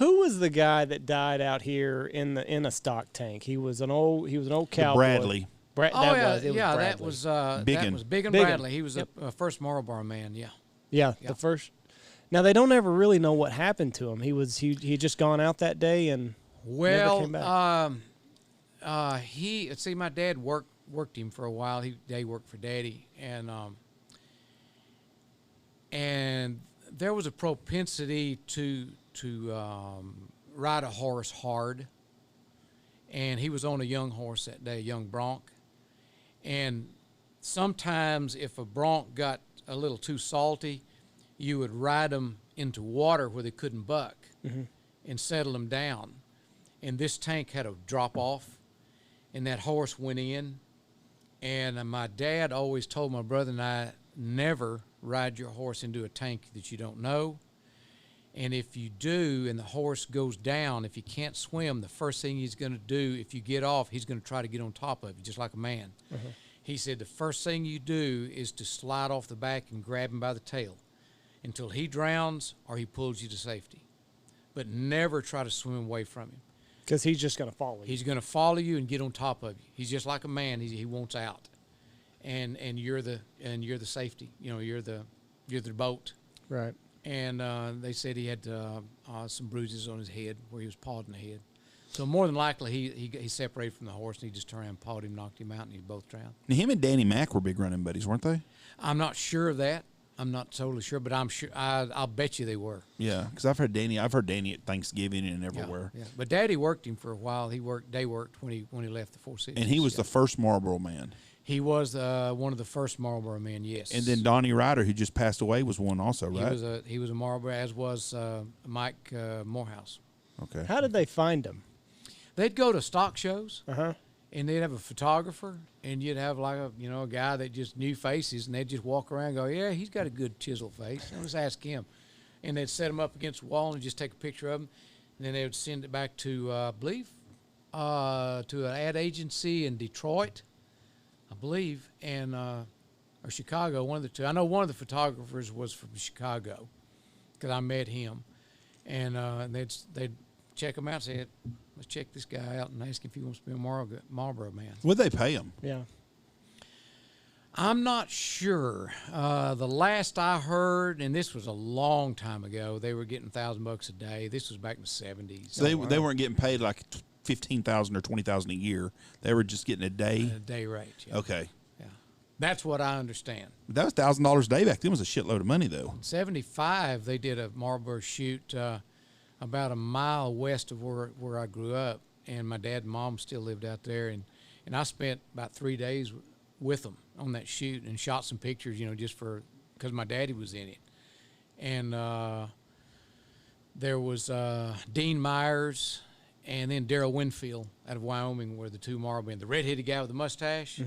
Who was the guy that died out here in a stock tank? He was an old cowboy. Bradley. That was Bradley. Bigun. That was Bigun Bradley. He was a first Marlboro Man. Yeah, the first. Now they don't ever really know what happened to him. He just gone out that day and never came back. My dad worked him for a while. He worked for Daddy, and there was a propensity to ride a horse hard, and he was on a young horse that day, a young bronc, and sometimes if a bronc got a little too salty, you would ride them into water where they couldn't buck and settle them down, and this tank had a drop off, and that horse went in, and my dad always told my brother and I, never ride your horse into a tank that you don't know. And if you do and the horse goes down, if you can't swim, the first thing he's going to do, if you get off, he's going to try to get on top of you, just like a man. He said the first thing you do is to slide off the back and grab him by the tail until he drowns or he pulls you to safety. But never try to swim away from him. Because he's just going to follow you. He's going to follow you and get on top of you. He's just like a man. He wants out. And you're the safety. You're the boat. Right. And they said he had some bruises on his head where he was pawed in the head. So more than likely he separated from the horse and he just turned around and pawed him, knocked him out, and he both drowned. Now, him and Danny Mac were big running buddies, weren't they? I'm not sure of that. I'm not totally sure, but I'm sure. I'll bet you they were. Yeah, because I've heard Danny at Thanksgiving and everywhere. Yeah. But Daddy worked him for a while. Day worked when he left the 460s. And he was the first Marlboro Man. He was one of the first Marlboro men, yes. And then Donnie Ryder, who just passed away, was one also, right? He was a Marlboro, as was Mike Morehouse. Okay. How did they find him? They'd go to stock shows, Uh-huh. and they'd have a photographer, and you'd have like a guy that just knew faces, and they'd just walk around and go, yeah, he's got a good chisel face. Let's ask him. And they'd set him up against the wall and just take a picture of him, and then they would send it back to, I believe, to an ad agency in Detroit, I believe, and or Chicago, one of the two. I know one of the photographers was from Chicago because I met him, and they'd check him out and say, let's check this guy out and ask him if he wants to be a Marlboro Man. What'd they pay him? Yeah. I'm not sure. The last I heard, and this was a long time ago, they were getting $1,000 a day. This was back in the 70s. So they weren't getting paid like $15,000 or $20,000 a year. They were just getting a day. A day rate. Yeah. Okay. Yeah, that's what I understand. That was $1,000 a day back then. Was a shitload of money though. In 75, they did a Marlboro shoot about a mile west of where I grew up, and my dad and mom still lived out there, and I spent about 3 days with them on that shoot and shot some pictures, just because my daddy was in it, and there was Dean Myers. And then Darrell Winfield out of Wyoming were the two Marlboro men. The red-headed guy with the mustache,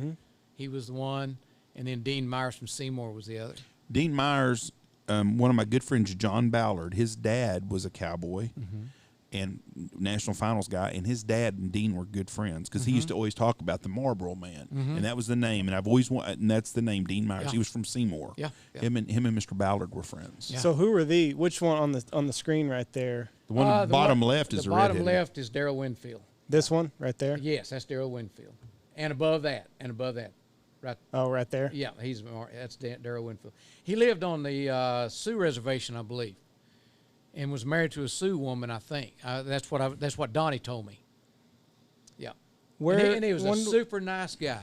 he was the one. And then Dean Myers from Seymour was the other. Dean Myers, one of my good friends, John Ballard, his dad was a cowboy and national finals guy, and his dad and Dean were good friends because he used to always talk about the Marlboro Man, and that was the name. And I've always and that's the name, Dean Myers. Yeah. He was from Seymour. Yeah. Him and Mr. Ballard were friends. Yeah. So who are which one on the screen right there? The one on the bottom left is the the bottom redheaded. left is Darrell Winfield. This one right there? Yes, that's Darrell Winfield. And above that, right. Oh, right there? Yeah, that's Darrell Winfield. He lived on the Sioux Reservation, I believe, and was married to a Sioux woman, I think. That's what Donnie told me. Yeah. And he was a super nice guy.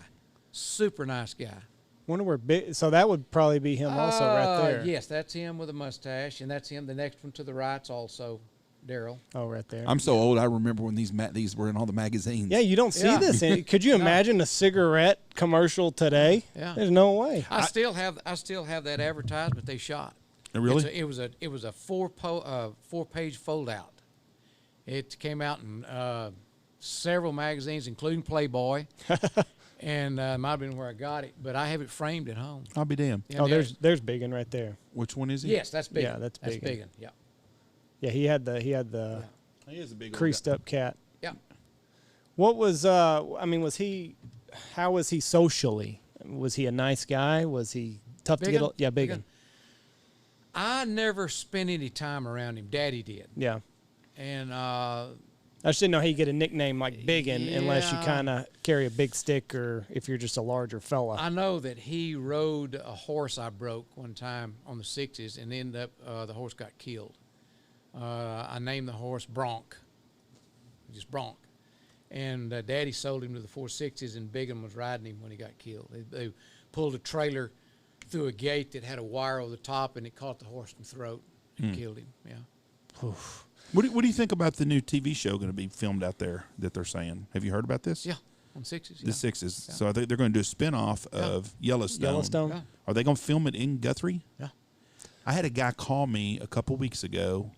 Super nice guy. Wonder where big. So that would probably be him also right there. Yes, that's him with a mustache, and that's him. The next one to the right's also Darrell. Oh, right there. I'm so old. I remember when these were in all the magazines. Yeah, you don't see this. Could you imagine a cigarette commercial today? Yeah. There's no way. I still have that advertisement they shot. Really? It was a 4-page fold out. It came out in several magazines, including Playboy. And might have been where I got it, but I have it framed at home. I'll be damned. Yeah, there's Bigun right there. Which one is he? Yes, that's Bigun. Yeah, that's Bigun. Yeah. Yeah, he had the He is a big creased up cat. Yeah. What was was he? How was he socially? Was he a nice guy? Was he tough to get? Yeah, Bigun. I never spent any time around him. Daddy did. Yeah. And I just didn't know how you get a nickname like Bigun unless you kind of carry a big stick or if you're just a larger fella. I know that he rode a horse I broke one time on the 60s and ended up the horse got killed. I named the horse Bronk, just Bronk. And Daddy sold him to the 460s, and Bigun was riding him when he got killed. They pulled a trailer through a gate that had a wire over the top, and it caught the horse in the throat and killed him. Yeah. Oof. What do you think about the new TV show going to be filmed out there that they're saying? Have you heard about this? Yeah, on 6s. The 6s. Yeah. So I think they're going to do a spinoff of Yellowstone. Yellowstone. Yeah. Are they going to film it in Guthrie? Yeah. I had a guy call me a couple weeks ago,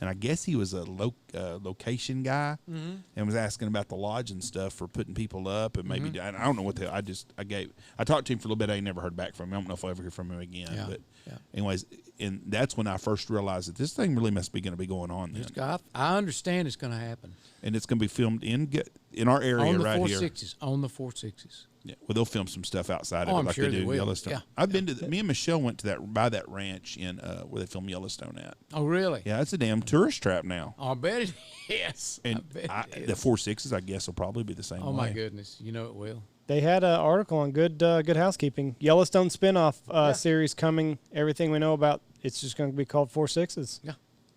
and I guess he was a location guy and was asking about the lodge and stuff for putting people up and maybe I don't know what the I talked to him for a little bit. I ain't never heard back from him. I don't know if I'll ever hear from him again. Yeah. But Yeah. anyways, and that's when I first realized that this thing really must be going to be going on then. I understand it's going to happen. And it's going to be filmed in our area on the right 460s, here. On the 460s. Yeah, well, they'll film some stuff outside of Oh, it I'm like sure they they do in will. Yellowstone. Yeah. I've been to me and Michelle went to that ranch in where they film Yellowstone at. Oh, really? Yeah, it's a damn tourist trap now. I bet it is. And I bet it the is. 4.6s, I guess, will probably be the same Oh, way. my goodness. You know it will. They had an article on Good Housekeeping. Yellowstone spinoff series coming. Everything we know about it's just going to be called 4.6s. Yeah.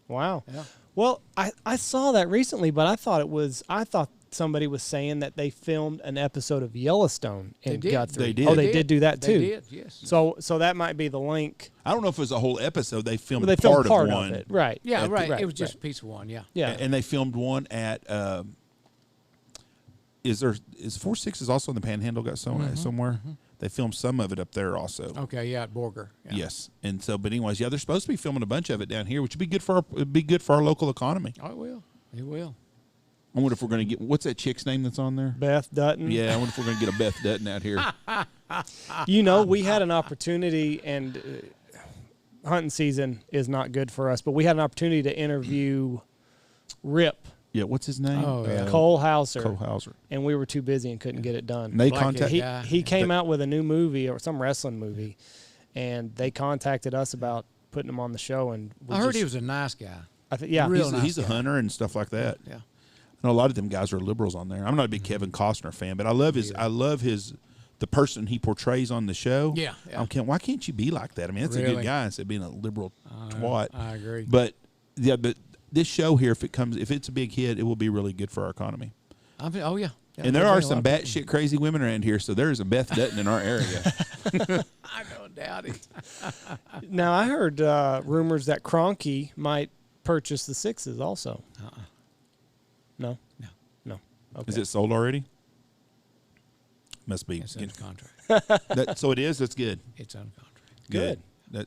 Wow. Yeah. Well, I saw that recently, but I thought somebody was saying that they filmed an episode of Yellowstone in did. Guthrie. They did. Oh, they did do that too. They did, yes. So that might be the link. I don't know if it was a whole episode. They filmed, Well, they filmed part of part one. of it, right? Yeah, right. right, It was just right. a piece of one, yeah. Yeah. And they filmed one at is 4.6s also in the Panhandle got somewhere? They filmed some of it up there also. Okay, yeah, at Borger. Yeah. Yes. And so but anyways, yeah, they're supposed to be filming a bunch of it down here, which would be good for our local economy. Oh, it will. It will. I wonder if we're going to get what's that chick's name that's on there? Beth Dutton. Yeah, I wonder if we're going to get a Beth Dutton out here. We had an opportunity, and hunting season is not good for us, but we had an opportunity to interview Rip Yeah, what's his name? Oh, yeah. Cole Hauser, Cole Hauser. and we were too busy and couldn't get it done. They Blackhead contact guy. He came out with a new movie or some wrestling movie, and they contacted us about putting him on the show. And I heard he was a nice guy. Yeah, Real nice he's a guy. hunter and stuff like that. Yeah. I know a lot of them guys are liberals on there. I'm not a big Kevin Costner fan, but I love the person he portrays on the show. Yeah, yeah. Why can't you be like that? I mean, that's a good Really? guy instead of being a liberal twat. I agree. But this show here, if it's a big hit, it will be really good for our economy. Oh, yeah. And there are some batshit crazy women around here, so there's a Beth Dutton in our area. I don't doubt it. Now I heard rumors that Kroenke might purchase the 6s also. No. No. Okay. Is it sold already? Must be. It's under contract. So it is. That's good. It's under contract. Good.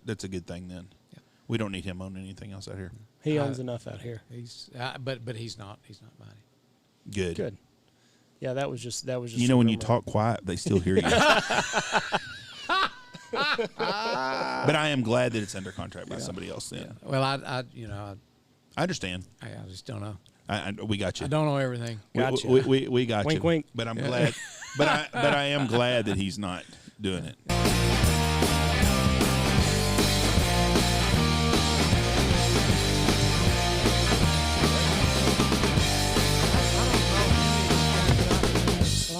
That's a good thing then. Yeah. We don't need him owning anything else out here. He owns enough out here. He's but he's not buying it. Good. Good. Yeah, that was just. You know, a when you rumor. talk quiet, they still hear you. But I am glad that it's under contract by somebody else. Then Well, I understand. just don't know. We got you. I don't know everything. Gotcha. We got Wink, you. wink. But I'm glad. But I am glad that he's not doing it.